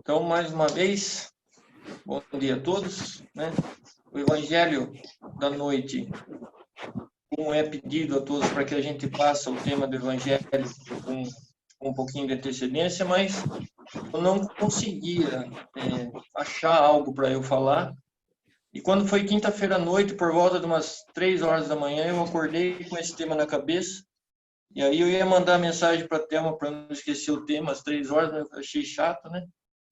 Então, mais uma vez, bom dia a todos, né? O Evangelho da noite, como é pedido a todos para que a gente passe o tema do Evangelho com um pouquinho de antecedência, mas eu não conseguia achar algo para eu falar. E quando foi quinta-feira à noite, por volta de umas 3 horas da manhã, eu acordei com esse tema na cabeça. E aí eu ia mandar mensagem para a Thelma para não esquecer o tema às 3 horas, mas eu achei chato, né?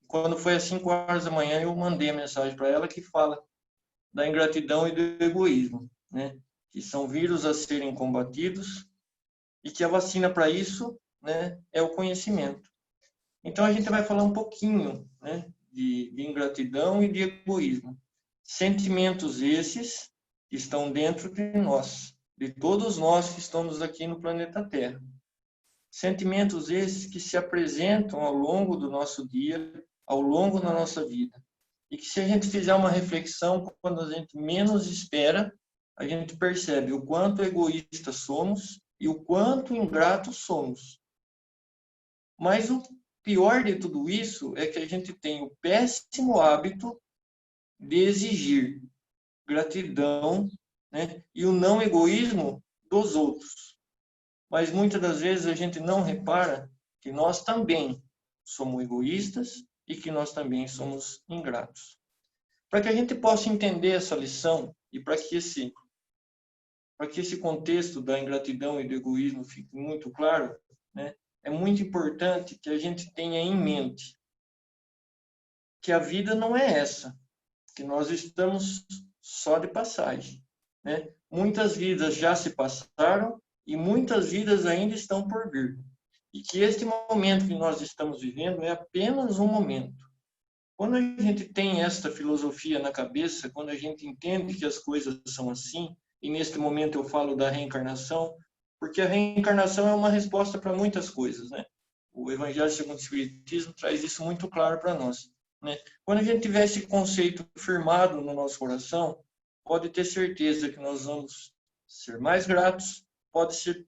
Quando foi às 5 horas da manhã, eu mandei a mensagem para ela que fala da ingratidão e do egoísmo, né? Que são vírus a serem combatidos e que a vacina para isso, né, é o conhecimento. Então a gente vai falar um pouquinho, né, de ingratidão e de egoísmo. Sentimentos esses que estão dentro de nós, de todos nós que estamos aqui no planeta Terra. Sentimentos esses que se apresentam ao longo do nosso dia, ao longo da nossa vida. E que se a gente fizer uma reflexão, quando a gente menos espera, a gente percebe o quanto egoístas somos e o quanto ingratos somos. Mas o pior de tudo isso é que a gente tem o péssimo hábito de exigir gratidão, né, e o não egoísmo dos outros. Mas muitas das vezes a gente não repara que nós também somos egoístas e que nós também somos ingratos. Para que a gente possa entender essa lição e para que esse contexto da ingratidão e do egoísmo fique muito claro, né, é muito importante que a gente tenha em mente que a vida não é essa, que nós estamos só de passagem, né? Muitas vidas já se passaram e muitas vidas ainda estão por vir. E que este momento que nós estamos vivendo é apenas um momento. Quando a gente tem esta filosofia na cabeça, quando a gente entende que as coisas são assim, e neste momento eu falo da reencarnação, porque a reencarnação é uma resposta para muitas coisas, né? O Evangelho segundo o Espiritismo traz isso muito claro para nós, né? Quando a gente tiver esse conceito firmado no nosso coração, pode ter certeza que nós vamos ser mais gratos,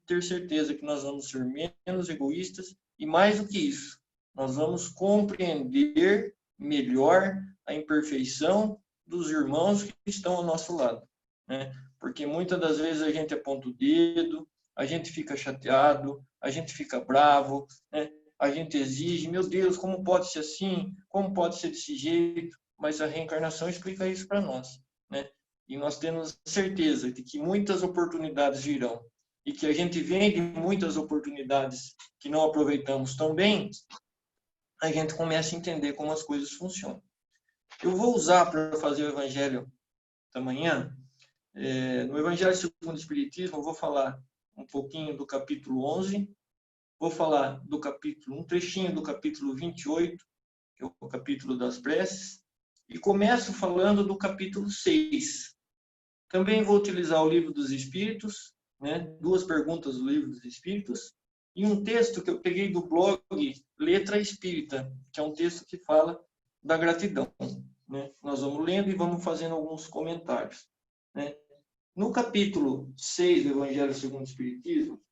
ter certeza que nós vamos ser menos egoístas, e mais do que isso, nós vamos compreender melhor a imperfeição dos irmãos que estão ao nosso lado, né? Porque muitas das vezes a gente aponta o dedo, a gente fica chateado, a gente fica bravo, né? A gente exige, meu Deus, como pode ser assim? Como pode ser desse jeito? Mas a reencarnação explica isso para nós, né? E nós temos certeza de que muitas oportunidades virão e que a gente vem de muitas oportunidades que não aproveitamos tão bem, a gente começa a entender como as coisas funcionam. Eu vou usar para fazer o Evangelho da manhã, no Evangelho segundo o Espiritismo, eu vou falar um pouquinho do capítulo 11, vou falar do capítulo, um trechinho do capítulo 28, que é o capítulo das preces, e começo falando do capítulo 6. Também vou utilizar o Livro dos Espíritos, né? 2 perguntas do Livro dos Espíritos, e um texto que eu peguei do blog Letra Espírita, que é um texto que fala da gratidão, né? Nós vamos lendo e vamos fazendo alguns comentários, né? No capítulo 6 do Evangelho segundo o Espiritismo,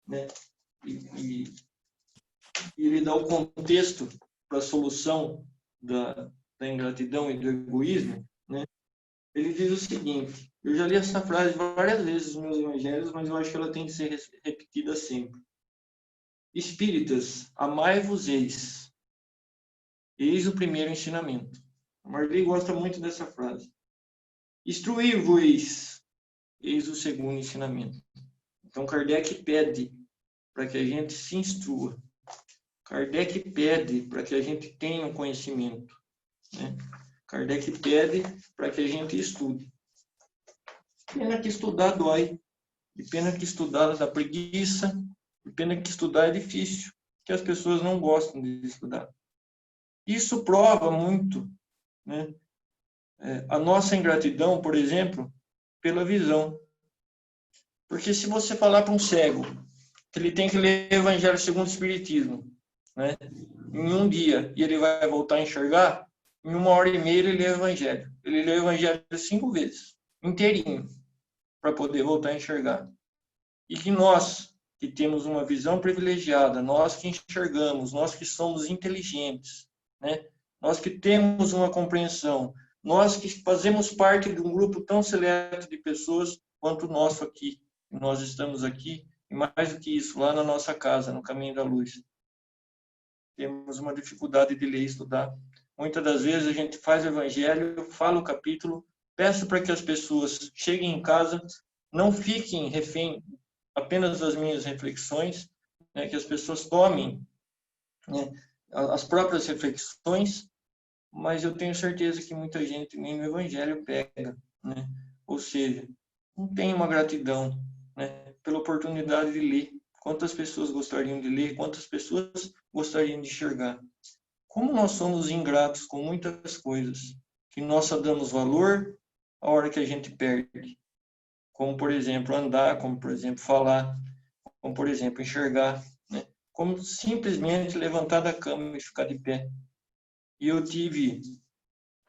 né? E ele dá o contexto para a solução da ingratidão e do egoísmo, né? Ele diz o seguinte, eu já li essa frase várias vezes nos meus evangelhos, mas eu acho que ela tem que ser repetida sempre. Espíritas, amai-vos eis. Eis o primeiro ensinamento. A Marli gosta muito dessa frase. Instruí-vos, eis o segundo ensinamento. Então Kardec pede para que a gente se instrua. Kardec pede para que a gente tenha um conhecimento, né? Kardec pede para que a gente estude. Pena que estudar dói. E pena que estudar dá preguiça. E pena que estudar é difícil. Que as pessoas não gostam de estudar. Isso prova muito, né, a nossa ingratidão, por exemplo, pela visão. Porque se você falar para um cego que ele tem que ler o Evangelho segundo o Espiritismo, né, em um dia, e ele vai voltar a enxergar, em 1h30 ele lê o Evangelho. Ele lê o Evangelho 5 vezes, inteirinho, para poder voltar a enxergar. E que nós, que temos uma visão privilegiada, nós que enxergamos, nós que somos inteligentes, né? Nós que temos uma compreensão, nós que fazemos parte de um grupo tão seleto de pessoas quanto o nosso aqui. Nós estamos aqui, e mais do que isso, lá na nossa casa, no Caminho da Luz. Temos uma dificuldade de ler e estudar. Muitas das vezes a gente faz o evangelho, fala o capítulo, peço para que as pessoas cheguem em casa, não fiquem refém apenas das minhas reflexões, né, que as pessoas tomem, né, as próprias reflexões, mas eu tenho certeza que muita gente nem no evangelho pega, né? Ou seja, não tem uma gratidão, né, pela oportunidade de ler. Quantas pessoas gostariam de ler, quantas pessoas gostariam de enxergar. Como nós somos ingratos com muitas coisas, que nós só damos valor a hora que a gente perde. Como, por exemplo, andar, como, por exemplo, falar, como, por exemplo, enxergar, né? Como simplesmente levantar da cama e ficar de pé. E eu tive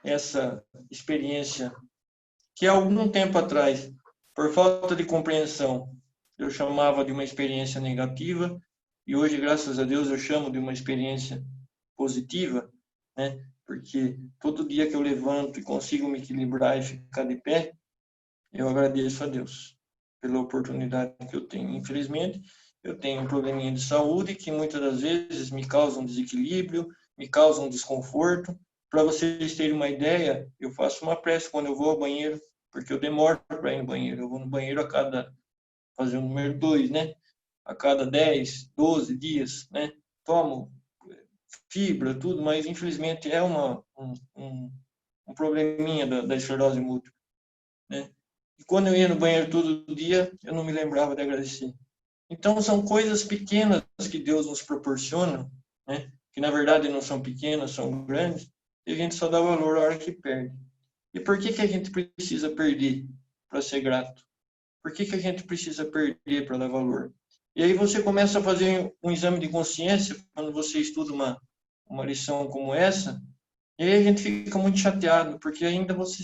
essa experiência que há algum tempo atrás, por falta de compreensão, eu chamava de uma experiência negativa, e hoje, graças a Deus, eu chamo de uma experiência positiva, né? Porque todo dia que eu levanto e consigo me equilibrar e ficar de pé, eu agradeço a Deus pela oportunidade que eu tenho. Infelizmente, eu tenho um probleminha de saúde que muitas das vezes me causa um desequilíbrio, me causa um desconforto. Para vocês terem uma ideia, eu faço uma prece quando eu vou ao banheiro, porque eu demoro para ir no banheiro. Eu vou no banheiro fazer o número 2, né? A cada 10, 12 dias, né? Tomo fibra, tudo, mas infelizmente é um probleminha da esclerose múltipla, né? E quando eu ia no banheiro todo dia, eu não me lembrava de agradecer. Então, são coisas pequenas que Deus nos proporciona, né? Que na verdade não são pequenas, são grandes, e a gente só dá valor a hora que perde. E por que a gente precisa perder para ser grato? Por que a gente precisa perder para dar valor? E aí você começa a fazer um exame de consciência quando você estuda uma lição como essa, e aí a gente fica muito chateado, porque ainda você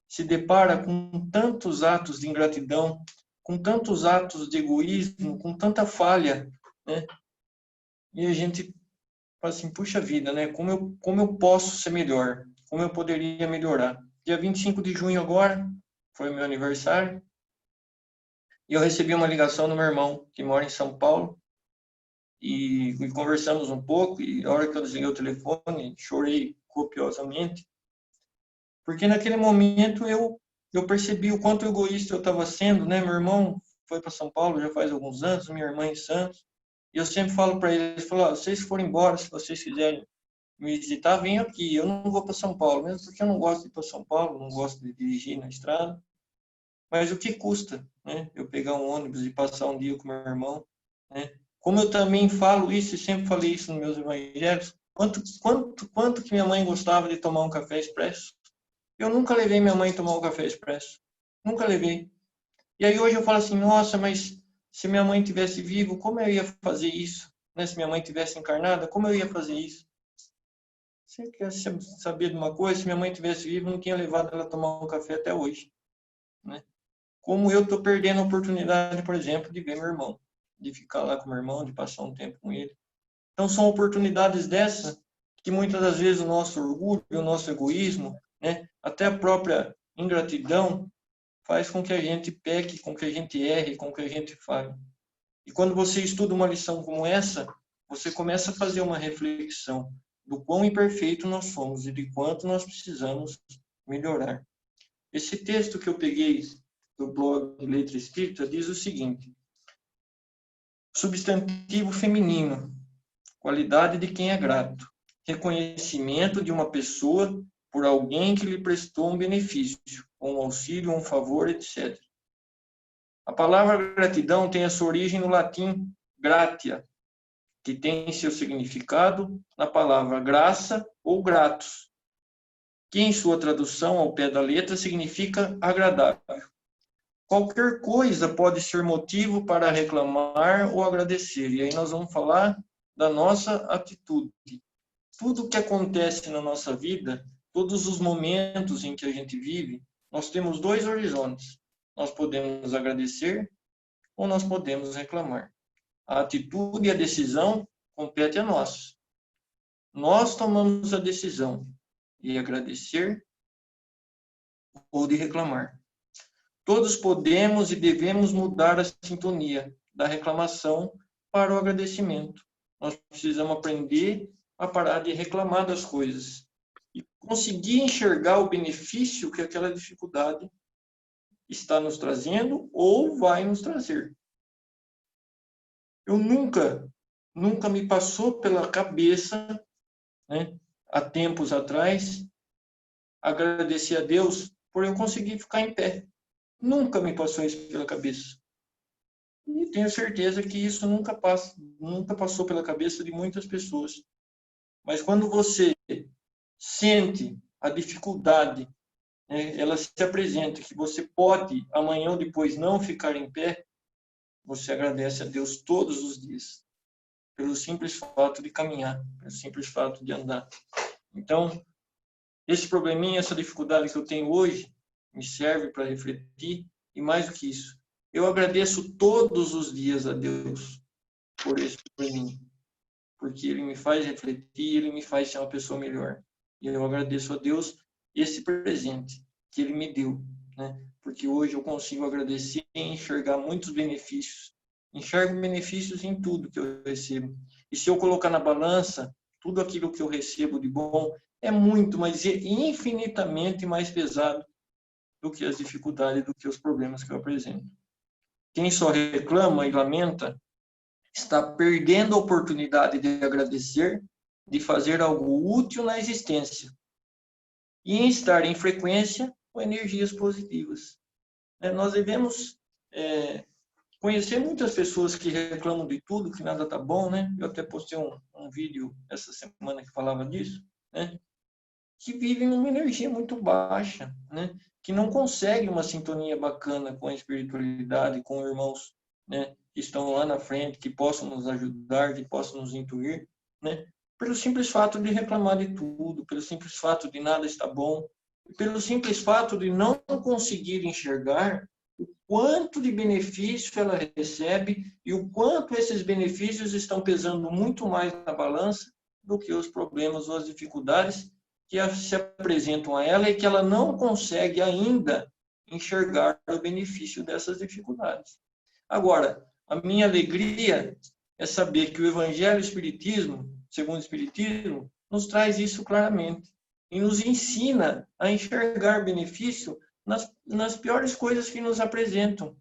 se depara com tantos atos de ingratidão, com tantos atos de egoísmo, com tanta falha, né? E a gente fala assim, puxa vida, né? Como eu posso ser melhor? Como eu poderia melhorar? Dia 25 de junho agora, foi meu aniversário, e eu recebi uma ligação do meu irmão, que mora em São Paulo, e conversamos um pouco, e a hora que eu desliguei o telefone, chorei copiosamente, porque naquele momento eu percebi o quanto egoísta eu estava sendo, né? Meu irmão foi para São Paulo já faz alguns anos, minha irmã em Santos, e eu sempre falo para eles, falo, oh, se vocês forem embora, se vocês quiserem me visitar, venham aqui, eu não vou para São Paulo, mesmo porque eu não gosto de ir para São Paulo, não gosto de dirigir na estrada, mas o que custa, né? Eu pegar um ônibus e passar um dia com meu irmão, né? Como eu também falo isso e sempre falei isso nos meus evangelhos, quanto que minha mãe gostava de tomar um café expresso. Eu nunca levei minha mãe a tomar um café expresso. Nunca levei. E aí hoje eu falo assim, nossa, mas se minha mãe tivesse vivo, como eu ia fazer isso? Né? Se minha mãe tivesse encarnada, como eu ia fazer isso? Você quer saber de uma coisa? Se minha mãe tivesse vivo, eu não tinha levado ela a tomar um café até hoje. Né? Como eu estou perdendo a oportunidade, por exemplo, de ver meu irmão, de ficar lá com meu irmão, de passar um tempo com ele. Então, são oportunidades dessas que muitas das vezes o nosso orgulho, o nosso egoísmo, né, até a própria ingratidão, faz com que a gente peque, com que a gente erre, com que a gente falhe. E quando você estuda uma lição como essa, você começa a fazer uma reflexão do quão imperfeito nós somos e de quanto nós precisamos melhorar. Esse texto que eu peguei do blog Letra Espírita diz o seguinte: substantivo feminino, qualidade de quem é grato, reconhecimento de uma pessoa por alguém que lhe prestou um benefício, um auxílio, um favor, etc. A palavra gratidão tem a sua origem no latim gratia, que tem seu significado na palavra graça ou gratus, que em sua tradução ao pé da letra significa agradável. Qualquer coisa pode ser motivo para reclamar ou agradecer. E aí nós vamos falar da nossa atitude. Tudo que acontece na nossa vida, todos os momentos em que a gente vive, nós temos dois horizontes. Nós podemos agradecer ou nós podemos reclamar. A atitude e a decisão compete a nós. nós tomamos a decisão de agradecer ou de reclamar. Todos podemos e devemos mudar a sintonia da reclamação para o agradecimento. Nós precisamos aprender a parar de reclamar das coisas e conseguir enxergar o benefício que aquela dificuldade está nos trazendo ou vai nos trazer. Eu nunca me passou pela cabeça, né, há tempos atrás, agradecer a Deus por eu conseguir ficar em pé. Nunca me passou isso pela cabeça. E tenho certeza que isso nunca passou pela cabeça de muitas pessoas. Mas quando você sente a dificuldade, né, ela se apresenta, que você pode amanhã ou depois não ficar em pé, você agradece a Deus todos os dias, pelo simples fato de caminhar, pelo simples fato de andar. Então, esse probleminha, essa dificuldade que eu tenho hoje, me serve para refletir, e mais do que isso, eu agradeço todos os dias a Deus por esse probleminha, porque Ele me faz refletir, Ele me faz ser uma pessoa melhor. E eu agradeço a Deus esse presente que Ele me deu, né? Porque hoje eu consigo agradecer e enxergar muitos benefícios. Enxergo benefícios em tudo que eu recebo. E se eu colocar na balança, tudo aquilo que eu recebo de bom é muito, mas é infinitamente mais pesado do que as dificuldades, do que os problemas que eu apresento. Quem só reclama e lamenta está perdendo a oportunidade de agradecer, de fazer algo útil na existência e em estar em frequência com energias positivas. Nós devemos conhecer muitas pessoas que reclamam de tudo, que nada está bom, né? Eu até postei um vídeo essa semana que falava disso, né? Que vivem numa energia muito baixa, né? Que não conseguem uma sintonia bacana com a espiritualidade, com irmãos, né, que estão lá na frente, que possam nos ajudar, que possam nos intuir, né? Pelo simples fato de reclamar de tudo, pelo simples fato de nada estar bom, pelo simples fato de não conseguir enxergar o quanto de benefício ela recebe e o quanto esses benefícios estão pesando muito mais na balança do que os problemas ou as dificuldades que se apresentam a ela e que ela não consegue ainda enxergar o benefício dessas dificuldades. Agora, a minha alegria é saber que o Evangelho e o Espiritismo, segundo o Espiritismo, nos traz isso claramente e nos ensina a enxergar benefício nas piores coisas que nos apresentam,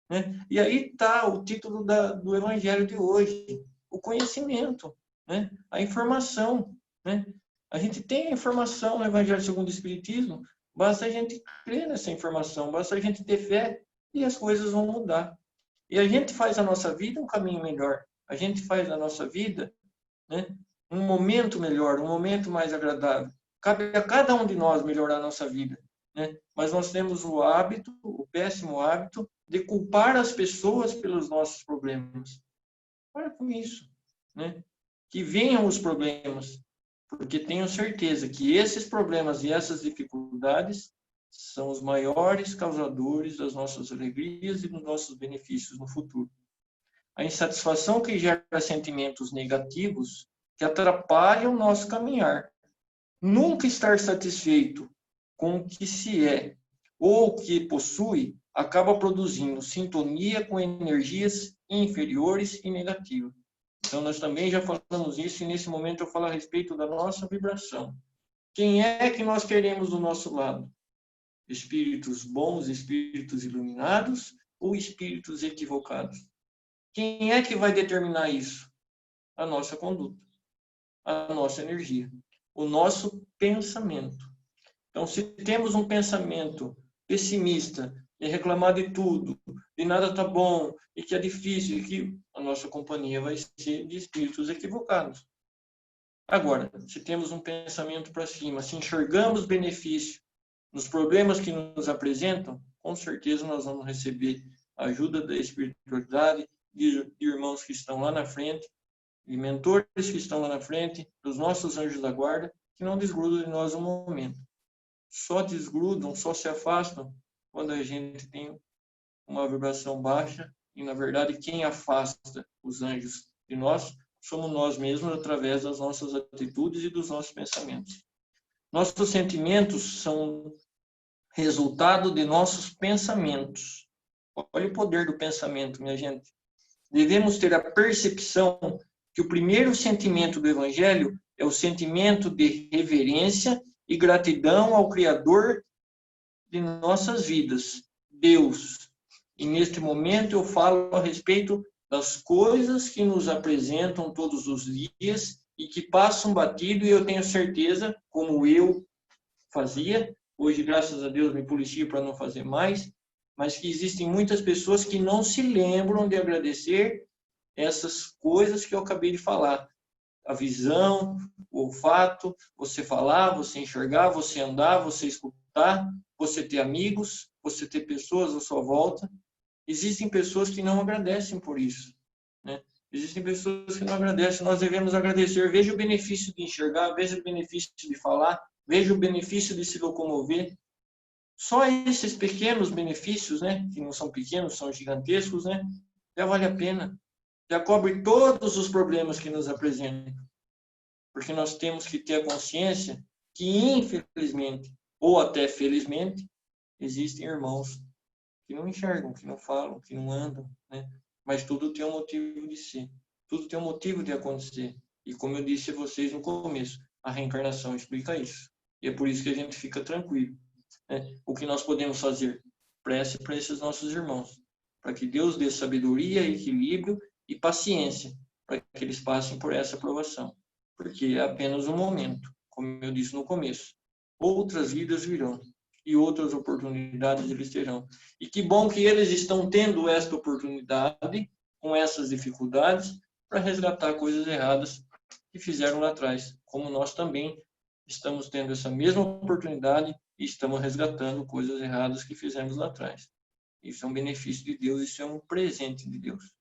né? E aí está o título do Evangelho de hoje, o conhecimento, né? A informação, né? A gente tem a informação no Evangelho segundo o Espiritismo, basta a gente crer nessa informação, basta a gente ter fé e as coisas vão mudar. E a gente faz a nossa vida um caminho melhor, a gente faz a nossa vida, né, um momento melhor, um momento mais agradável. Cabe a cada um de nós melhorar a nossa vida, né? Mas nós temos o hábito, o péssimo hábito, de culpar as pessoas pelos nossos problemas. Para com isso, né? Que venham os problemas, porque tenho certeza que esses problemas e essas dificuldades são os maiores causadores das nossas alegrias e dos nossos benefícios no futuro. A insatisfação que gera sentimentos negativos que atrapalham o nosso caminhar. Nunca estar satisfeito com o que se é ou o que possui acaba produzindo sintonia com energias inferiores e negativas. Então, nós também já falamos isso, e nesse momento eu falo a respeito da nossa vibração. Quem é que nós queremos do nosso lado? Espíritos bons, espíritos iluminados ou espíritos equivocados? Quem é que vai determinar isso? A nossa conduta, a nossa energia, o nosso pensamento. Então, se temos um pensamento pessimista, de reclamar de tudo, de nada está bom, e que é difícil, e que a nossa companhia vai ser de espíritos equivocados. Agora, se temos um pensamento para cima, se enxergamos benefício nos problemas que nos apresentam, com certeza nós vamos receber a ajuda da espiritualidade, de irmãos que estão lá na frente, de mentores que estão lá na frente, dos nossos anjos da guarda, que não desgrudam de nós um momento. Só desgrudam, só se afastam quando a gente tem uma vibração baixa, e na verdade quem afasta os anjos de nós, somos nós mesmos através das nossas atitudes e dos nossos pensamentos. Nossos sentimentos são resultado de nossos pensamentos. Olha o poder do pensamento, minha gente. Devemos ter a percepção que o primeiro sentimento do Evangelho é o sentimento de reverência e gratidão ao Criador de nossas vidas, Deus. E neste momento eu falo a respeito das coisas que nos apresentam todos os dias e que passam batido, e eu tenho certeza, como eu fazia, hoje, graças a Deus, me policio para não fazer mais, mas que existem muitas pessoas que não se lembram de agradecer essas coisas que eu acabei de falar. A visão, o olfato, você falar, você enxergar, você andar, você escutar, você ter amigos, você ter pessoas à sua volta. Existem pessoas que não agradecem por isso, né? Existem pessoas que não agradecem. Nós devemos agradecer. Veja o benefício de enxergar, veja o benefício de falar, veja o benefício de se locomover. Só esses pequenos benefícios, né, que não são pequenos, são gigantescos, né, já vale a pena. Já cobre todos os problemas que nos apresentam. Porque nós temos que ter a consciência que, infelizmente, ou até felizmente, existem irmãos que não enxergam, que não falam, que não andam, né? Mas tudo tem um motivo de ser. Tudo tem um motivo de acontecer. E como eu disse a vocês no começo, a reencarnação explica isso. E é por isso que a gente fica tranquilo, né? O que nós podemos fazer? Prece para esses nossos irmãos, para que Deus dê sabedoria, equilíbrio e paciência, para que eles passem por essa provação. Porque é apenas um momento, como eu disse no começo. Outras vidas virão e outras oportunidades eles terão. E que bom que eles estão tendo esta oportunidade, com essas dificuldades, para resgatar coisas erradas que fizeram lá atrás. Como nós também estamos tendo essa mesma oportunidade e estamos resgatando coisas erradas que fizemos lá atrás. Isso é um benefício de Deus, isso é um presente de Deus.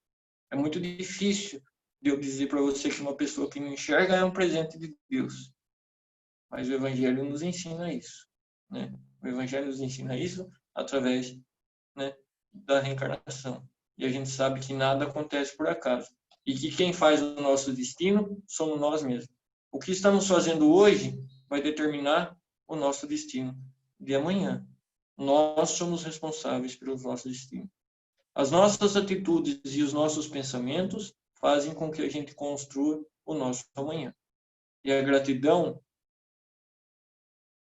É muito difícil de eu dizer para você que uma pessoa que não enxerga é um presente de Deus. Mas o Evangelho nos ensina isso, né? O Evangelho nos ensina isso através, né, da reencarnação. E a gente sabe que nada acontece por acaso. E que quem faz o nosso destino somos nós mesmos. O que estamos fazendo hoje vai determinar o nosso destino de amanhã. Nós somos responsáveis pelo nosso destino. As nossas atitudes e os nossos pensamentos fazem com que a gente construa o nosso amanhã. E a gratidão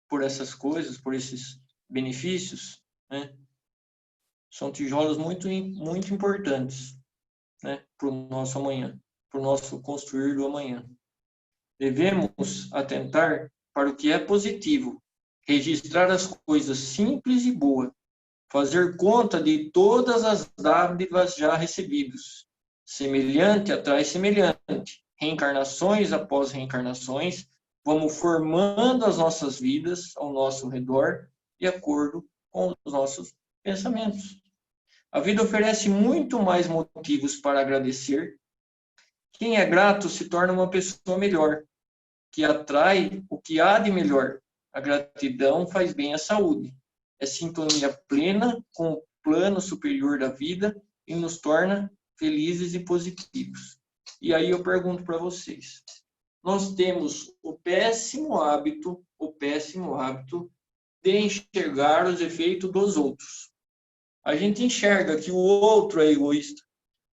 por essas coisas, por esses benefícios, né, são tijolos muito importantes, né, para o nosso amanhã, para o nosso construir do amanhã. Devemos atentar para o que é positivo, registrar as coisas simples e boas, fazer conta de todas as dádivas já recebidas, semelhante atrai semelhante, reencarnações após reencarnações, vamos formando as nossas vidas ao nosso redor de acordo com os nossos pensamentos. A vida oferece muito mais motivos para agradecer. Quem é grato se torna uma pessoa melhor, que atrai o que há de melhor. A gratidão faz bem à saúde. É sintonia plena com o plano superior da vida e nos torna felizes e positivos. E aí eu pergunto para vocês, nós temos o péssimo hábito de enxergar os efeitos dos outros. A gente enxerga que o outro é egoísta.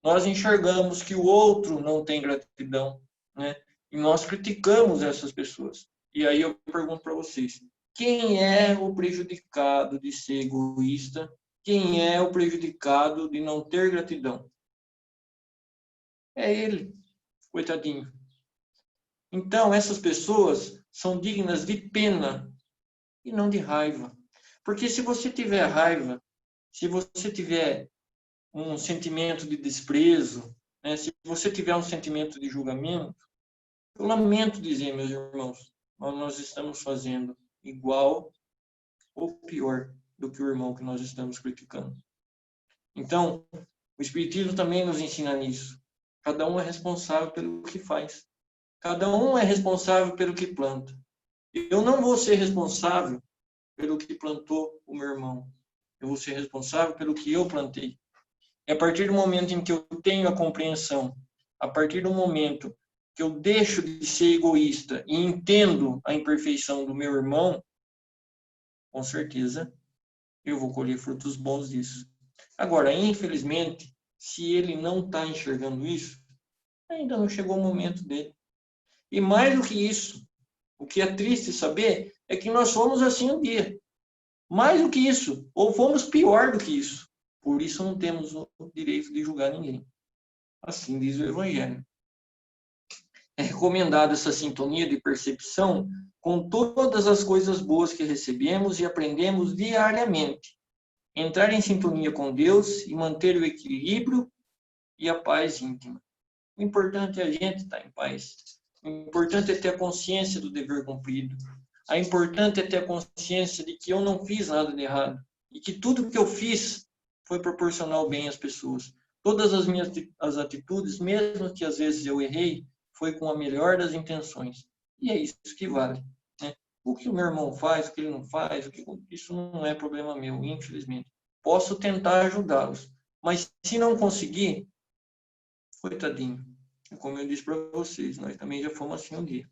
Nós enxergamos que o outro não tem gratidão, né? E nós criticamos essas pessoas. E aí eu pergunto para vocês, quem é o prejudicado de ser egoísta? Quem é o prejudicado de não ter gratidão? É ele, coitadinho. Então, essas pessoas são dignas de pena e não de raiva. Porque se você tiver raiva, se você tiver um sentimento de desprezo, né, se você tiver um sentimento de julgamento, eu lamento dizer, meus irmãos, mas nós estamos fazendo igual ou pior do que o irmão que nós estamos criticando. Então, o Espiritismo também nos ensina nisso. Cada um é responsável pelo que faz. Cada um é responsável pelo que planta. Eu não vou ser responsável pelo que plantou o meu irmão. Eu vou ser responsável pelo que eu plantei. E a partir do momento em que eu tenho a compreensão a partir do momento que eu deixo de ser egoísta e entendo a imperfeição do meu irmão, com certeza eu vou colher frutos bons disso. Agora, infelizmente, se ele não está enxergando isso, ainda não chegou o momento dele. E mais do que isso, o que é triste saber é que nós fomos assim um dia. Mais do que isso, ou fomos pior do que isso. Por isso não temos o direito de julgar ninguém. Assim diz o Evangelho. É recomendada essa sintonia de percepção com todas as coisas boas que recebemos e aprendemos diariamente. Entrar em sintonia com Deus e manter o equilíbrio e a paz íntima. O importante é a gente estar em paz. O importante é ter a consciência do dever cumprido. O importante é ter a consciência de que eu não fiz nada de errado e que tudo que eu fiz foi proporcional bem às pessoas. Todas as minhas atitudes, mesmo que às vezes eu errei, foi com a melhor das intenções. E é isso que vale, né? O que o meu irmão faz, o que ele não faz, isso não é problema meu, infelizmente. Posso tentar ajudá-los, mas se não conseguir, coitadinho. Como eu disse para vocês, nós também já fomos assim um dia.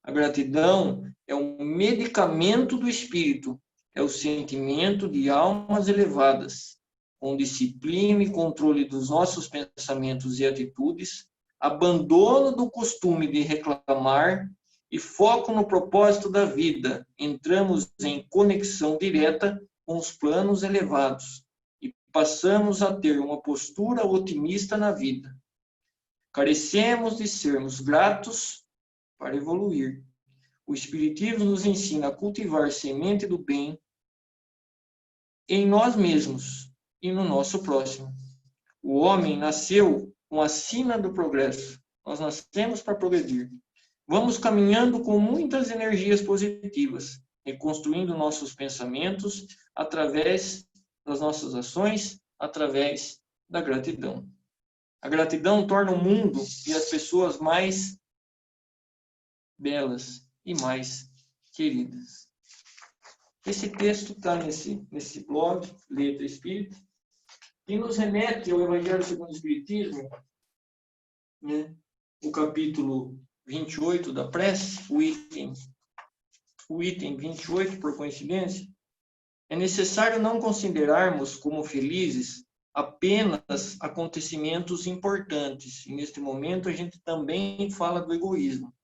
A gratidão é um medicamento do espírito, é o sentimento de almas elevadas, com disciplina e controle dos nossos pensamentos e atitudes, abandono do costume de reclamar e foco no propósito da vida. Entramos em conexão direta com os planos elevados e passamos a ter uma postura otimista na vida. Carecemos de sermos gratos para evoluir. O Espiritismo nos ensina a cultivar semente do bem em nós mesmos e no nosso próximo. O homem nasceu com a sina do progresso. Nós nascemos para progredir. Vamos caminhando com muitas energias positivas, reconstruindo nossos pensamentos através das nossas ações, através da gratidão. A gratidão torna o mundo e as pessoas mais belas e mais queridas. Esse texto está nesse blog, Letra Espírita, e nos remete ao Evangelho segundo o Espiritismo, né? O capítulo 28 da prece, o item 28, por coincidência. É necessário não considerarmos como felizes apenas acontecimentos importantes. E neste momento a gente também fala do egoísmo.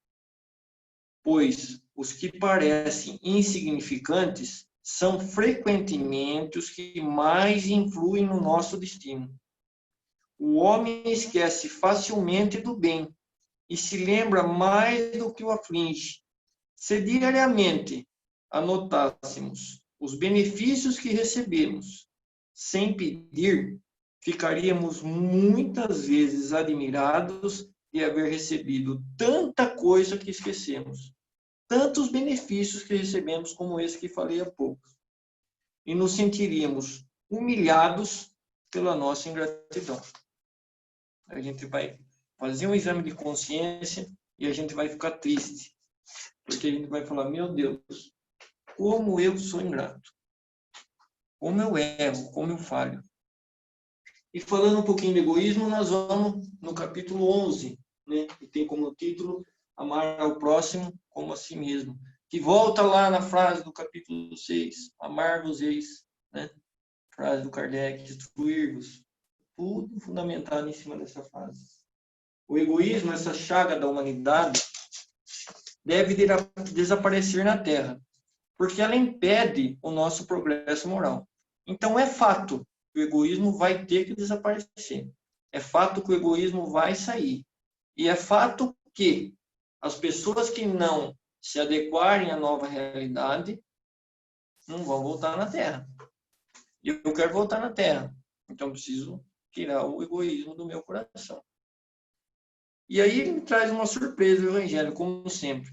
Pois os que parecem insignificantes são frequentemente os que mais influem no nosso destino. O homem esquece facilmente do bem e se lembra mais do que o aflige. Se diariamente anotássemos os benefícios que recebemos, sem pedir, ficaríamos muitas vezes admirados de haver recebido tanta coisa que esquecemos, tantos benefícios que recebemos como esse que falei há pouco, e nos sentiríamos humilhados pela nossa ingratidão. A gente vai fazer um exame de consciência e a gente vai ficar triste, porque a gente vai falar, meu Deus, como eu sou ingrato, como eu erro, como eu falho. E falando um pouquinho de egoísmo, nós vamos no capítulo 11, né, que tem como título Amar ao próximo como a si mesmo, que volta lá na frase do capítulo 6, amar-vos-eis, né, frase do Kardec, destruir-vos, tudo fundamentado em cima dessa frase. O egoísmo, essa chaga da humanidade, deve desaparecer na Terra, porque ela impede o nosso progresso moral. Então é fato que o egoísmo vai ter que desaparecer. É fato que o egoísmo vai sair. E é fato que as pessoas que não se adequarem à nova realidade não vão voltar na Terra. E eu quero voltar na Terra. Então preciso tirar o egoísmo do meu coração. E aí ele me traz uma surpresa, o Evangelho, como sempre.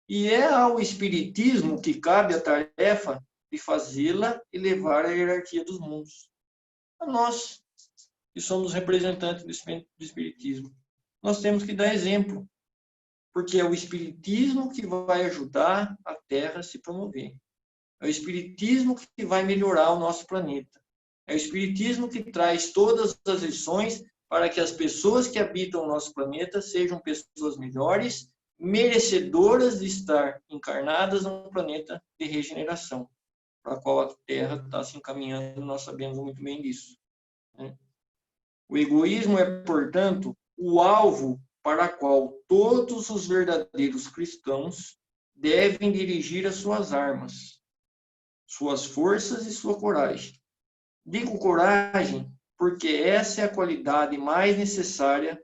E é ao Espiritismo que cabe a tarefa de fazê-la e levar a hierarquia dos mundos. A nós, que somos representantes do Espiritismo, nós temos que dar exemplo, porque é o Espiritismo que vai ajudar a Terra a se promover. É o Espiritismo que vai melhorar o nosso planeta. É o Espiritismo que traz todas as lições para que as pessoas que habitam o nosso planeta sejam pessoas melhores, merecedoras de estar encarnadas num planeta de regeneração, para a qual a Terra está se encaminhando, nós sabemos muito bem disso, né? O egoísmo é, portanto, o alvo para o qual todos os verdadeiros cristãos devem dirigir as suas armas, suas forças e sua coragem. Digo coragem porque essa é a qualidade mais necessária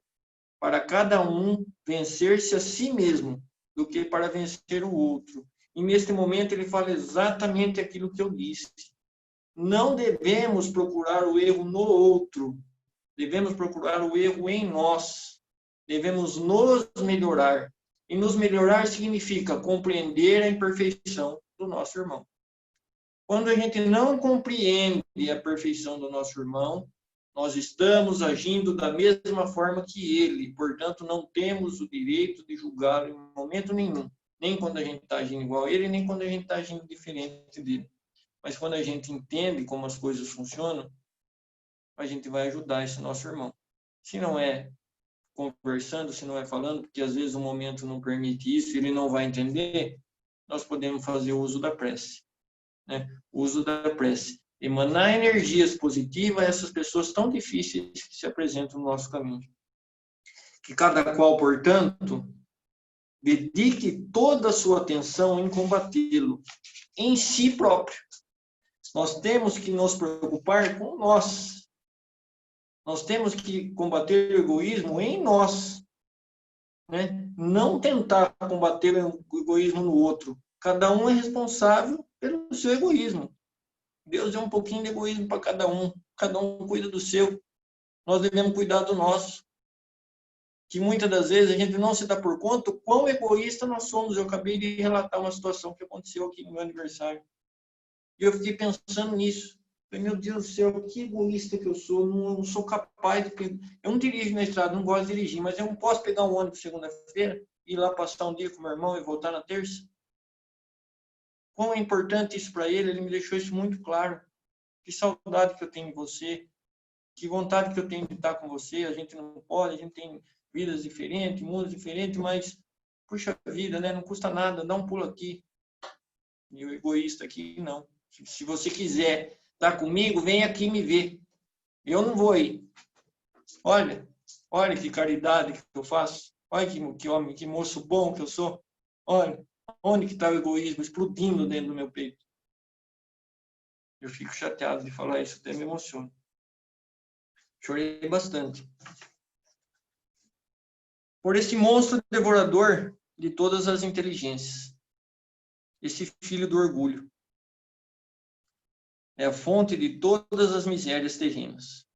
para cada um vencer-se a si mesmo do que para vencer o outro. E neste momento ele fala exatamente aquilo que eu disse. Não devemos procurar o erro no outro, devemos procurar o erro em nós. Devemos nos melhorar. E nos melhorar significa compreender a imperfeição do nosso irmão. Quando a gente não compreende a perfeição do nosso irmão, nós estamos agindo da mesma forma que ele. Portanto, não temos o direito de julgá-lo em momento nenhum. Nem quando a gente está agindo igual a ele, nem quando a gente está agindo diferente dele. Mas quando a gente entende como as coisas funcionam, a gente vai ajudar esse nosso irmão. Se não é conversando, se não é falando, porque às vezes o momento não permite isso, ele não vai entender, nós podemos fazer o uso da prece, né? O uso da prece. Emanar energias positivas a essas pessoas tão difíceis que se apresentam no nosso caminho. Que cada qual, portanto, dedique toda a sua atenção em combatê-lo, em si próprio. Nós temos que nos preocupar com nós. Nós temos que combater o egoísmo em nós, né? Não tentar combater o egoísmo no outro. Cada um é responsável pelo seu egoísmo. Deus deu um pouquinho de egoísmo para cada um cuida do seu. Nós devemos cuidar do nosso. Que muitas das vezes a gente não se dá por conta o quão egoísta nós somos. Eu acabei de relatar uma situação que aconteceu aqui no meu aniversário. E eu fiquei pensando nisso. Falei, meu Deus do céu, que egoísta que eu sou. Não sou capaz de... Eu não dirijo na estrada, não gosto de dirigir, mas eu não posso pegar um ônibus segunda-feira, ir lá passar um dia com meu irmão e voltar na terça. Quão é importante isso para ele me deixou isso muito claro. Que saudade que eu tenho de você, que vontade que eu tenho de estar com você. A gente não pode, a gente tem vidas diferentes, mundos diferentes, mas, puxa vida, né? Não custa nada, dá um pulo aqui. E o egoísta aqui, não. Se você quiser estar comigo, vem aqui me ver. Eu não vou ir. Olha que caridade que eu faço. Olha que homem, que moço bom que eu sou. Olha, onde que está o egoísmo explodindo dentro do meu peito. Eu fico chateado de falar isso, até me emociono. Chorei bastante. Por esse monstro devorador de todas as inteligências. Esse filho do orgulho. É a fonte de todas as misérias terrenas.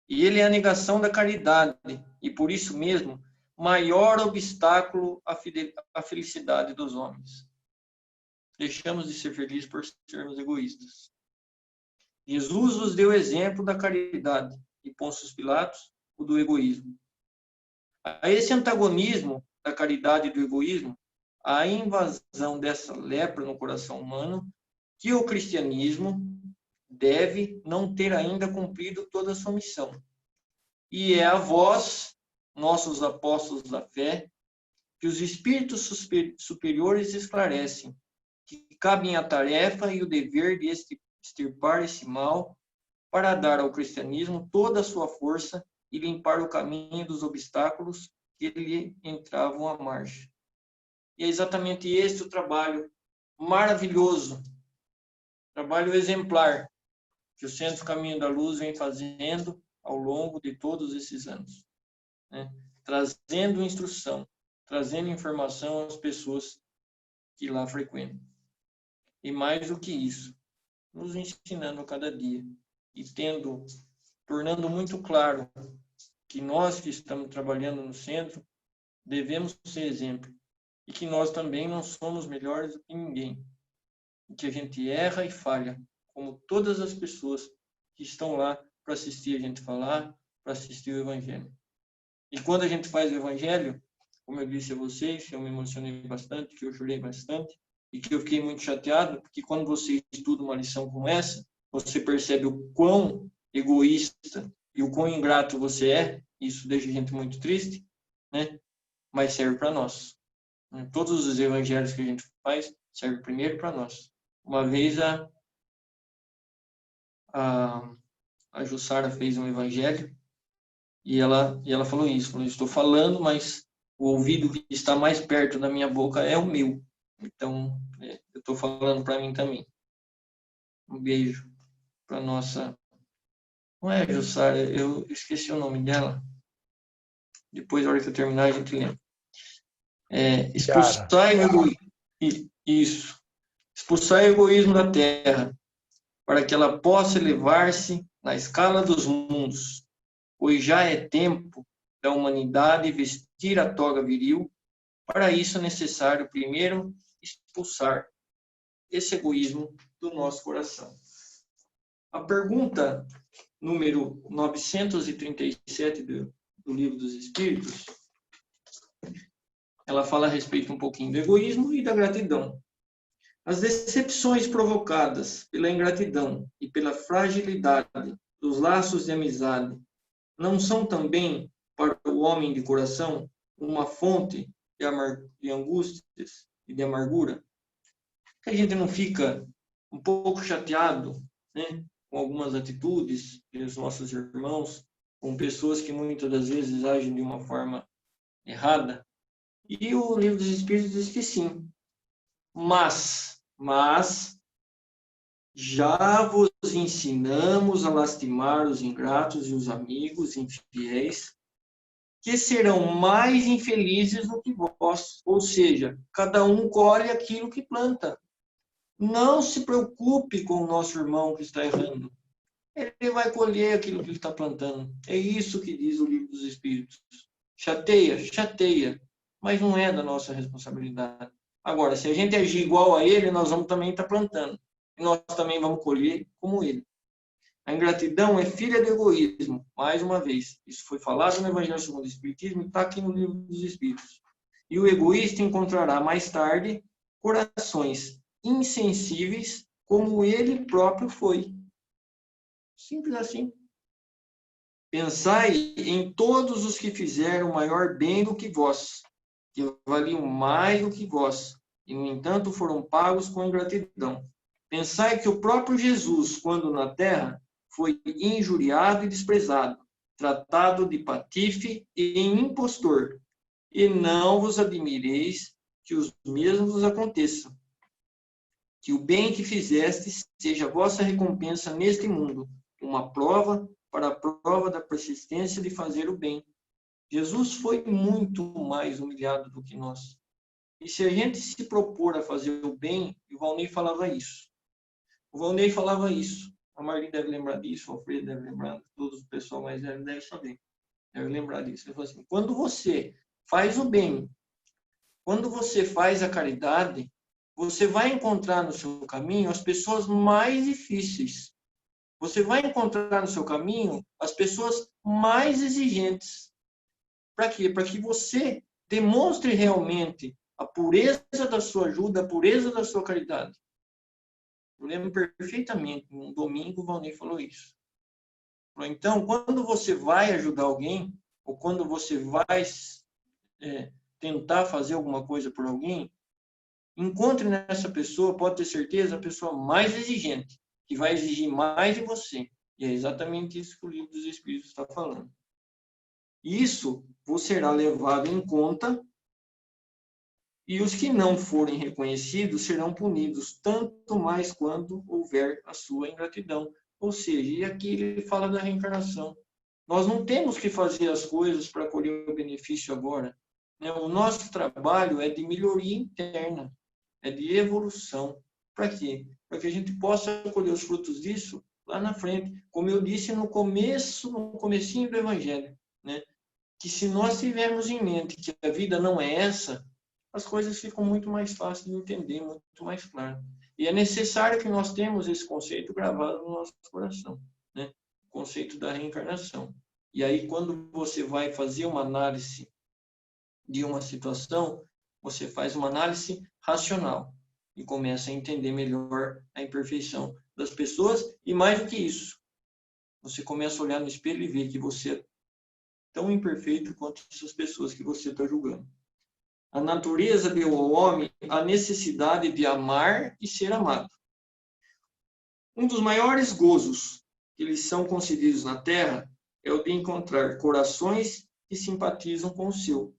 E ele é a negação da caridade, e por isso mesmo, maior obstáculo à felicidade dos homens. Deixamos de ser felizes por sermos egoístas. Jesus nos deu exemplo da caridade, e Pôncio Pilatos, o do egoísmo. A esse antagonismo da caridade e do egoísmo, a invasão dessa lepra no coração humano, que o cristianismo deve não ter ainda cumprido toda a sua missão. E é a vós, nossos apóstolos da fé, que os espíritos superiores esclarecem, que cabem a tarefa e o dever de extirpar esse mal, para dar ao cristianismo toda a sua força e limpar o caminho dos obstáculos que lhe entravam à marcha. E é exatamente esse o trabalho maravilhoso, trabalho exemplar, que o Centro Caminho da Luz vem fazendo ao longo de todos esses anos, né? Trazendo instrução, trazendo informação às pessoas que lá frequentam. E mais do que isso, nos ensinando a cada dia e tornando muito claro que nós que estamos trabalhando no centro devemos ser exemplo e que nós também não somos melhores do que ninguém, e que a gente erra e falha, como todas as pessoas que estão lá para assistir a gente falar, para assistir o Evangelho. E quando a gente faz o Evangelho, como eu disse a vocês, eu me emocionei bastante, que eu chorei bastante, e que eu fiquei muito chateado, porque quando você estuda uma lição como essa, você percebe o quão egoísta e o quão ingrato você é, isso deixa a gente muito triste, né? Mas serve para nós. Todos os evangelhos que a gente faz servem primeiro para nós. Uma vez a Jussara fez um evangelho e ela falou isso, falou, estou falando, mas o ouvido que está mais perto da minha boca é o meu. Então, eu estou falando para mim também. Um beijo para nossa... Não é Jussara, eu esqueci o nome dela. Depois, na hora que eu terminar, a gente lembra. Expulsar o egoísmo. Isso. Expulsar o egoísmo da terra, para que ela possa elevar-se na escala dos mundos, pois já é tempo da humanidade vestir a toga viril. Para isso é necessário, primeiro, expulsar esse egoísmo do nosso coração. A pergunta número 937 do Livro dos Espíritos, ela fala a respeito um pouquinho do egoísmo e da gratidão. As decepções provocadas pela ingratidão e pela fragilidade dos laços de amizade não são também, para o homem de coração, uma fonte de angústias e de amargura? Que a gente não fica um pouco chateado, né, com algumas atitudes dos nossos irmãos, com pessoas que muitas das vezes agem de uma forma errada? E o Livro dos Espíritos diz que sim. Mas já vos ensinamos a lastimar os ingratos e os amigos infiéis, que serão mais infelizes do que vós. Ou seja, cada um colhe aquilo que planta. Não se preocupe com o nosso irmão que está errando. Ele vai colher aquilo que ele está plantando. É isso que diz o Livro dos Espíritos. Chateia, chateia, mas não é da nossa responsabilidade. Agora, se a gente agir igual a ele, nós vamos também estar plantando. E nós também vamos colher como ele. A ingratidão é filha do egoísmo, mais uma vez. Isso foi falado no Evangelho segundo o Espiritismo e está aqui no Livro dos Espíritos. E o egoísta encontrará mais tarde corações insensíveis como ele próprio foi. Simples assim. Pensai em todos os que fizeram maior bem do que vós, que valiam mais do que vós, e, no entanto, foram pagos com ingratidão. Pensai que o próprio Jesus, quando na terra, foi injuriado e desprezado, tratado de patife e impostor, e não vos admireis que os mesmos vos aconteçam. Que o bem que fizestes seja a vossa recompensa neste mundo, uma prova para a prova da persistência de fazer o bem. Jesus foi muito mais humilhado do que nós. E se a gente se propor a fazer o bem, o Valnei falava isso. O Valnei falava isso. A Marli deve lembrar disso, o Alfredo deve lembrar, todo o pessoal mais velho deve saber. Deve lembrar disso. Ele falou assim, quando você faz o bem, quando você faz a caridade, você vai encontrar no seu caminho as pessoas mais difíceis. Você vai encontrar no seu caminho as pessoas mais exigentes. Para quê? Para que você demonstre realmente a pureza da sua ajuda, a pureza da sua caridade. Eu lembro perfeitamente, um domingo o Valnei falou isso. Então, quando você vai ajudar alguém, ou quando você vai tentar fazer alguma coisa por alguém, encontre nessa pessoa, pode ter certeza, a pessoa mais exigente, que vai exigir mais de você. E é exatamente isso que o Livro dos Espíritos está falando. Isso vos será levado em conta, e os que não forem reconhecidos serão punidos, tanto mais quando houver a sua ingratidão. Ou seja, e aqui ele fala da reencarnação. Nós não temos que fazer as coisas para colher o benefício agora. O nosso trabalho é de melhoria interna, é de evolução. Para quê? Para que a gente possa colher os frutos disso lá na frente. Como eu disse no comecinho do Evangelho, né? Que se nós tivermos em mente que a vida não é essa, as coisas ficam muito mais fáceis de entender, muito mais claro. E é necessário que nós tenhamos esse conceito gravado no nosso coração, né? O conceito da reencarnação. E aí, quando você vai fazer uma análise de uma situação, você faz uma análise racional e começa a entender melhor a imperfeição das pessoas e, mais do que isso, você começa a olhar no espelho e ver que você é tão imperfeito quanto essas pessoas que você está julgando. A natureza deu ao homem a necessidade de amar e ser amado. Um dos maiores gozos que lhes são concedidos na terra é o de encontrar corações que simpatizam com o seu.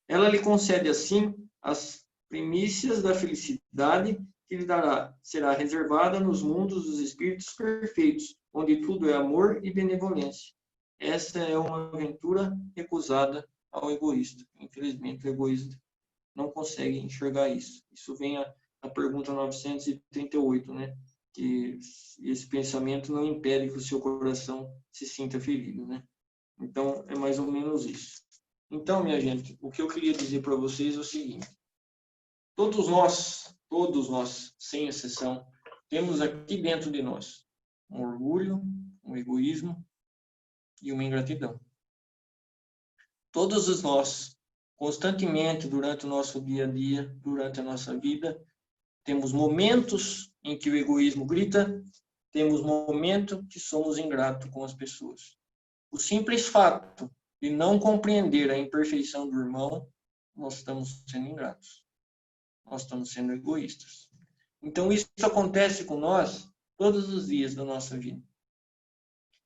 Ela lhe concede, assim, as primícias da felicidade que lhe será reservada nos mundos dos espíritos perfeitos, onde tudo é amor e benevolência. Essa é uma aventura recusada ao egoísta. Infelizmente, o egoísta não consegue enxergar isso. Isso vem a pergunta 938, né? Que esse pensamento não impede que o seu coração se sinta ferido, né? Então, é mais ou menos isso. Então, minha gente, o que eu queria dizer para vocês é o seguinte: todos nós, sem exceção, temos aqui dentro de nós um orgulho, um egoísmo e uma ingratidão. Todos nós, constantemente, durante o nosso dia a dia, durante a nossa vida, temos momentos em que o egoísmo grita, temos momentos que somos ingratos com as pessoas. O simples fato de não compreender a imperfeição do irmão, nós estamos sendo ingratos. Nós estamos sendo egoístas. Então, isso acontece com nós todos os dias da nossa vida.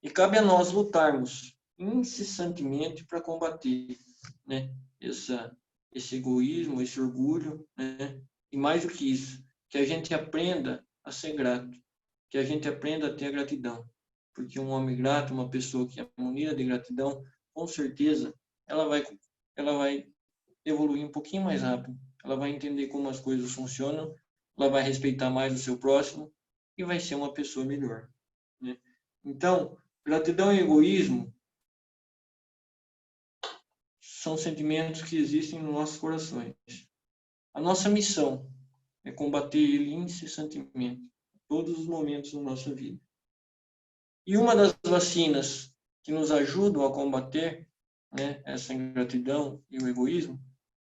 E cabe a nós lutarmos incessantemente para combater, né, esse egoísmo, esse orgulho, né? E mais do que isso, que a gente aprenda a ser grato, que a gente aprenda a ter gratidão. Porque um homem grato, uma pessoa que é munida de gratidão, com certeza, ela vai evoluir um pouquinho mais rápido. Ela vai entender como as coisas funcionam, ela vai respeitar mais o seu próximo e vai ser uma pessoa melhor, né? Então, gratidão e egoísmo são sentimentos que existem nos nossos corações. A nossa missão é combater ele incessantemente, todos os momentos da nossa vida. E uma das vacinas que nos ajudam a combater, né, essa ingratidão e o egoísmo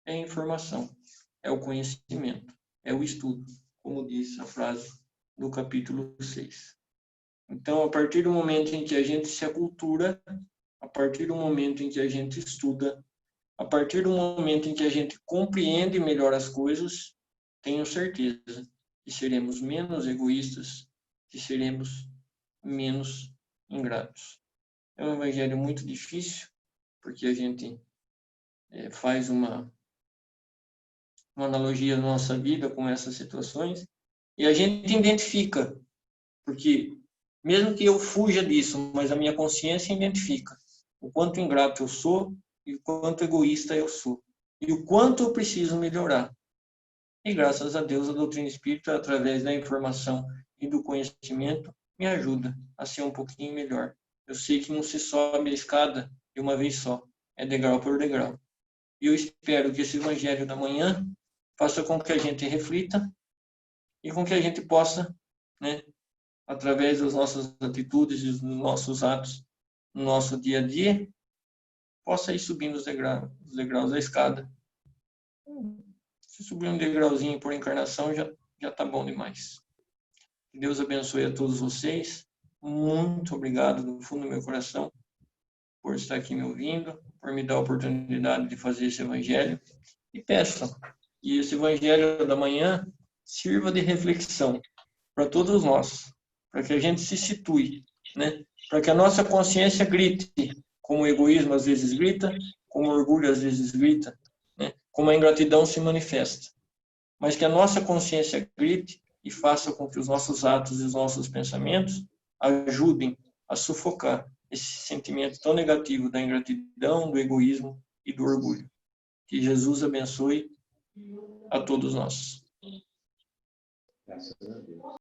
é a informação, é o conhecimento, é o estudo, como diz a frase do capítulo 6. Então, a partir do momento em que a gente se acultura, a partir do momento em que a gente estuda, a partir do momento em que a gente compreende melhor as coisas, tenho certeza que seremos menos egoístas, que seremos menos ingratos. É um evangelho muito difícil, porque a gente faz uma analogia da nossa vida com essas situações, e a gente identifica, porque mesmo que eu fuja disso, mas a minha consciência identifica o quanto ingrato eu sou e o quanto egoísta eu sou, e o quanto eu preciso melhorar. E graças a Deus, a doutrina espírita, através da informação e do conhecimento, me ajuda a ser um pouquinho melhor. Eu sei que não se sobe a escada de uma vez só, é degrau por degrau. E eu espero que esse evangelho da manhã faça com que a gente reflita e com que a gente possa, né, através das nossas atitudes e dos nossos atos, no nosso dia a dia, possa ir subindo os degraus da escada. Se subir um degrauzinho por encarnação, já está bom demais. Que Deus abençoe a todos vocês. Muito obrigado do fundo do meu coração por estar aqui me ouvindo, por me dar a oportunidade de fazer esse evangelho. E peço que esse evangelho da manhã sirva de reflexão para todos nós, para que a gente se situe, né? Para que a nossa consciência grite, como o egoísmo às vezes grita, como o orgulho às vezes grita, né? Como a ingratidão se manifesta. Mas que a nossa consciência grite e faça com que os nossos atos e os nossos pensamentos ajudem a sufocar esse sentimento tão negativo da ingratidão, do egoísmo e do orgulho. Que Jesus abençoe a todos nós. Graças a Deus.